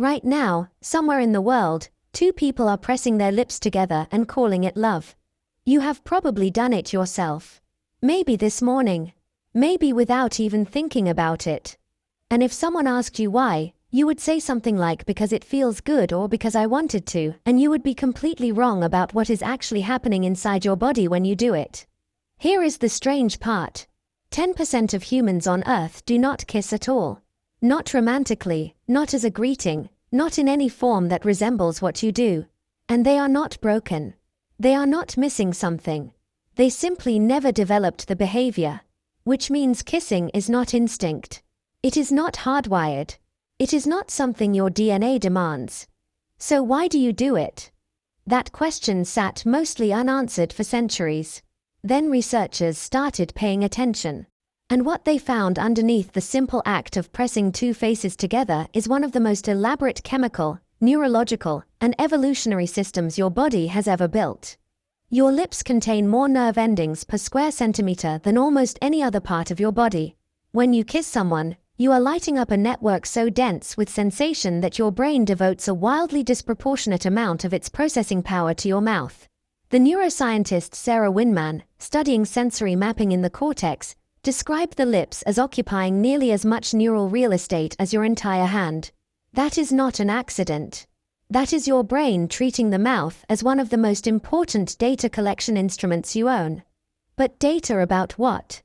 Right now, somewhere in the world, two people are pressing their lips together and calling it love. You have probably done it yourself. Maybe this morning. Maybe without even thinking about it. And if someone asked you why, you would say something like because it feels good or because I wanted to, and you would be completely wrong about what is actually happening inside your body when you do it. Here is the strange part. 10% of humans on Earth do not kiss at all. Not romantically, not as a greeting, not in any form that resembles what you do. And they are not broken. They are not missing something. They simply never developed the behavior. Which means kissing is not instinct. It is not hardwired. It is not something your DNA demands. So why do you do it? That question sat mostly unanswered for centuries. Then researchers started paying attention. And what they found underneath the simple act of pressing two faces together is one of the most elaborate chemical, neurological, and evolutionary systems your body has ever built. Your lips contain more nerve endings per square centimeter than almost any other part of your body. When you kiss someone, you are lighting up a network so dense with sensation that your brain devotes a wildly disproportionate amount of its processing power to your mouth. The neuroscientist Sarah Winman, studying sensory mapping in the cortex, described the lips as occupying nearly as much neural real estate as your entire hand. That is not an accident. That is your brain treating the mouth as one of the most important data collection instruments you own. But data about what?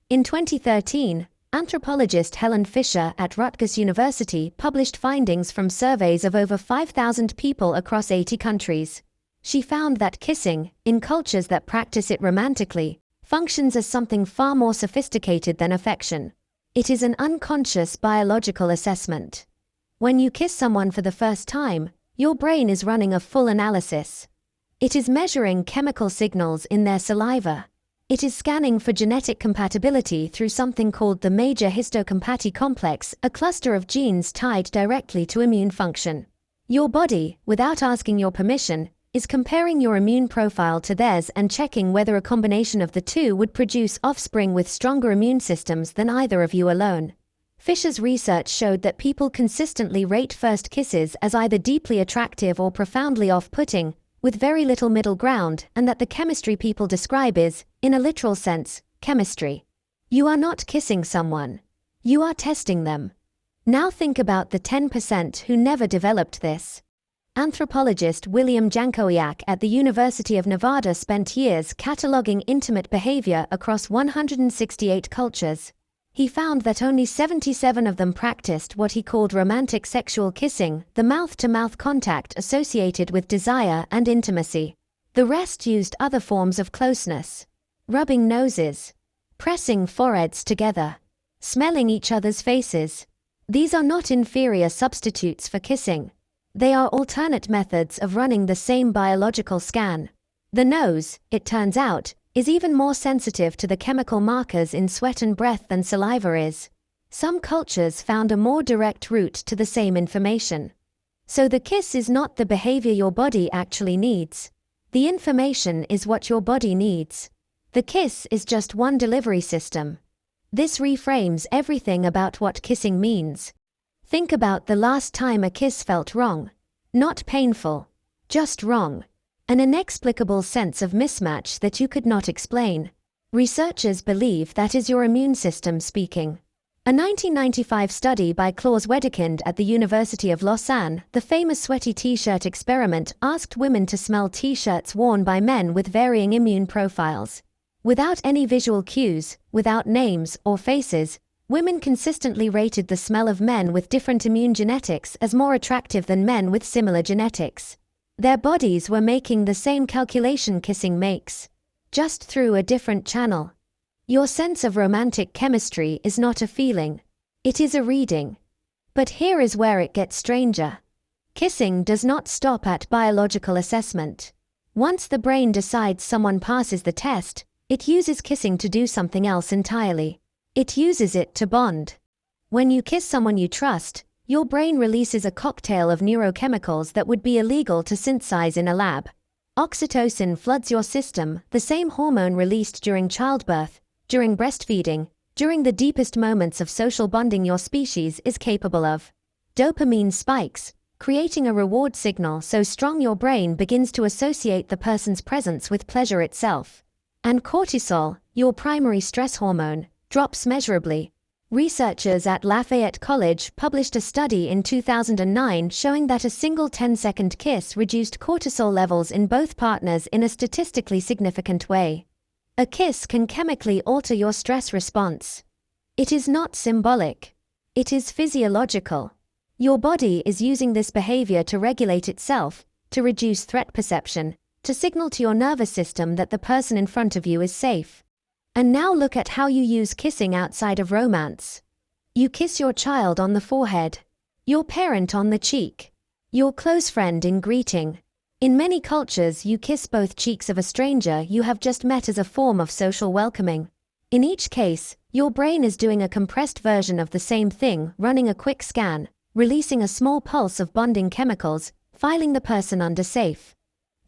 In 2013, anthropologist Helen Fisher at Rutgers University published findings from surveys of over 5,000 people across 80 countries. She found that kissing, in cultures that practice it romantically, functions as something far more sophisticated than affection. It is an unconscious biological assessment. When you kiss someone for the first time, your brain is running a full analysis. It is measuring chemical signals in their saliva. It is scanning for genetic compatibility through something called the major histocompatibility complex, a cluster of genes tied directly to immune function. Your body, without asking your permission, is comparing your immune profile to theirs and checking whether a combination of the two would produce offspring with stronger immune systems than either of you alone. Fisher's research showed that people consistently rate first kisses as either deeply attractive or profoundly off-putting, with very little middle ground, and that the chemistry people describe is, in a literal sense, chemistry. You are not kissing someone. You are testing them. Now think about the 10% who never developed this. Anthropologist William Jankowiak at the University of Nevada spent years cataloging intimate behavior across 168 cultures. He found that only 77 of them practiced what he called romantic sexual kissing, the mouth-to-mouth contact associated with desire and intimacy. The rest used other forms of closeness. Rubbing noses. Pressing foreheads together. Smelling each other's faces. These are not inferior substitutes for kissing. They are alternate methods of running the same biological scan. The nose, it turns out, is even more sensitive to the chemical markers in sweat and breath than saliva is. Some cultures found a more direct route to the same information. So the kiss is not the behavior your body actually needs. The information is what your body needs. The kiss is just one delivery system. This reframes everything about what kissing means. Think about the last time a kiss felt wrong. Not painful. Just wrong. An inexplicable sense of mismatch that you could not explain. Researchers believe that is your immune system speaking. A 1995 study by Klaus Wedekind at the University of Lausanne, the famous sweaty t-shirt experiment, asked women to smell t-shirts worn by men with varying immune profiles. Without any visual cues, without names or faces, women consistently rated the smell of men with different immune genetics as more attractive than men with similar genetics. Their bodies were making the same calculation kissing makes, just through a different channel. Your sense of romantic chemistry is not a feeling. It is a reading. But here is where it gets stranger. Kissing does not stop at biological assessment. Once the brain decides someone passes the test, it uses kissing to do something else entirely. It uses it to bond. When you kiss someone you trust, your brain releases a cocktail of neurochemicals that would be illegal to synthesize in a lab. Oxytocin floods your system, the same hormone released during childbirth, during breastfeeding, during the deepest moments of social bonding your species is capable of. Dopamine spikes, creating a reward signal so strong your brain begins to associate the person's presence with pleasure itself. And cortisol, your primary stress hormone, drops measurably. Researchers at Lafayette College published a study in 2009 showing that a single 10-second kiss reduced cortisol levels in both partners in a statistically significant way. A kiss can chemically alter your stress response. It is not symbolic. It is physiological. Your body is using this behavior to regulate itself, to reduce threat perception, to signal to your nervous system that the person in front of you is safe. And now look at how you use kissing outside of romance. You kiss your child on the forehead, your parent on the cheek, your close friend in greeting. In many cultures, you kiss both cheeks of a stranger you have just met as a form of social welcoming. In each case, your brain is doing a compressed version of the same thing, running a quick scan, releasing a small pulse of bonding chemicals, filing the person under safe.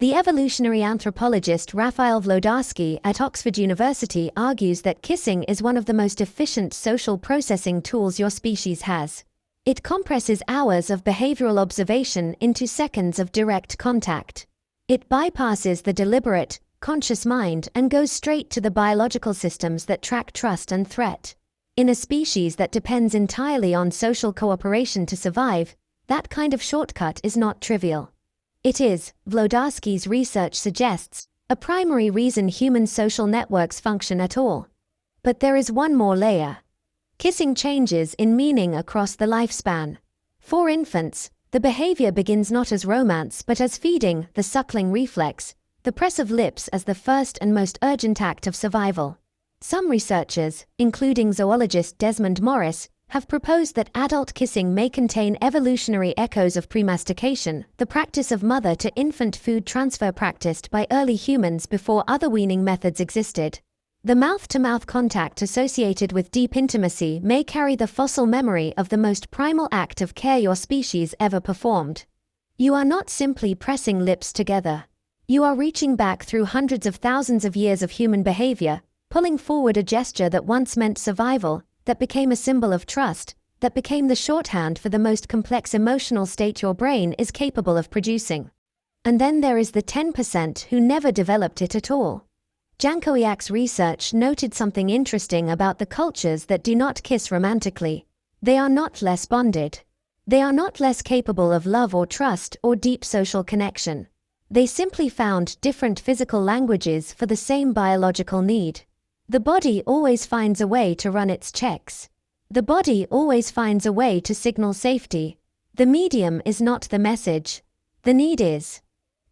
The evolutionary anthropologist Raphael Wlodarski at Oxford University argues that kissing is one of the most efficient social processing tools your species has. It compresses hours of behavioral observation into seconds of direct contact. It bypasses the deliberate, conscious mind and goes straight to the biological systems that track trust and threat. In a species that depends entirely on social cooperation to survive, that kind of shortcut is not trivial. It is, Wlodarski's research suggests, a primary reason human social networks function at all. But there is one more layer. Kissing changes in meaning across the lifespan. For infants, the behavior begins not as romance but as feeding, the suckling reflex, the press of lips as the first and most urgent act of survival. Some researchers, including zoologist Desmond Morris, have proposed that adult kissing may contain evolutionary echoes of premastication, the practice of mother-to-infant food transfer practiced by early humans before other weaning methods existed. The mouth-to-mouth contact associated with deep intimacy may carry the fossil memory of the most primal act of care your species ever performed. You are not simply pressing lips together. You are reaching back through hundreds of thousands of years of human behavior, pulling forward a gesture that once meant survival, that became a symbol of trust, that became the shorthand for the most complex emotional state your brain is capable of producing. And then there is the 10% who never developed it at all. Jankowiak's research noted something interesting about the cultures that do not kiss romantically. They are not less bonded. They are not less capable of love or trust or deep social connection. They simply found different physical languages for the same biological need. The body always finds a way to run its checks. The body always finds a way to signal safety. The medium is not the message. The need is.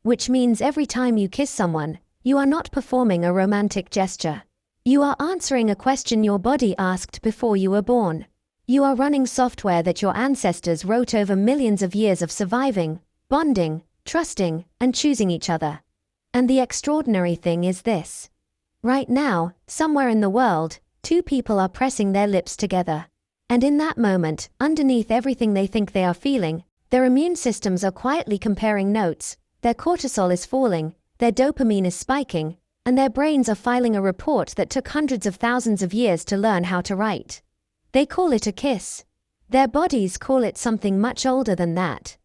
Which means every time you kiss someone, you are not performing a romantic gesture. You are answering a question your body asked before you were born. You are running software that your ancestors wrote over millions of years of surviving, bonding, trusting, and choosing each other. And the extraordinary thing is this. Right now, somewhere in the world, two people are pressing their lips together. And in that moment, underneath everything they think they are feeling, their immune systems are quietly comparing notes, their cortisol is falling, their dopamine is spiking, and their brains are filing a report that took hundreds of thousands of years to learn how to write. They call it a kiss. Their bodies call it something much older than that.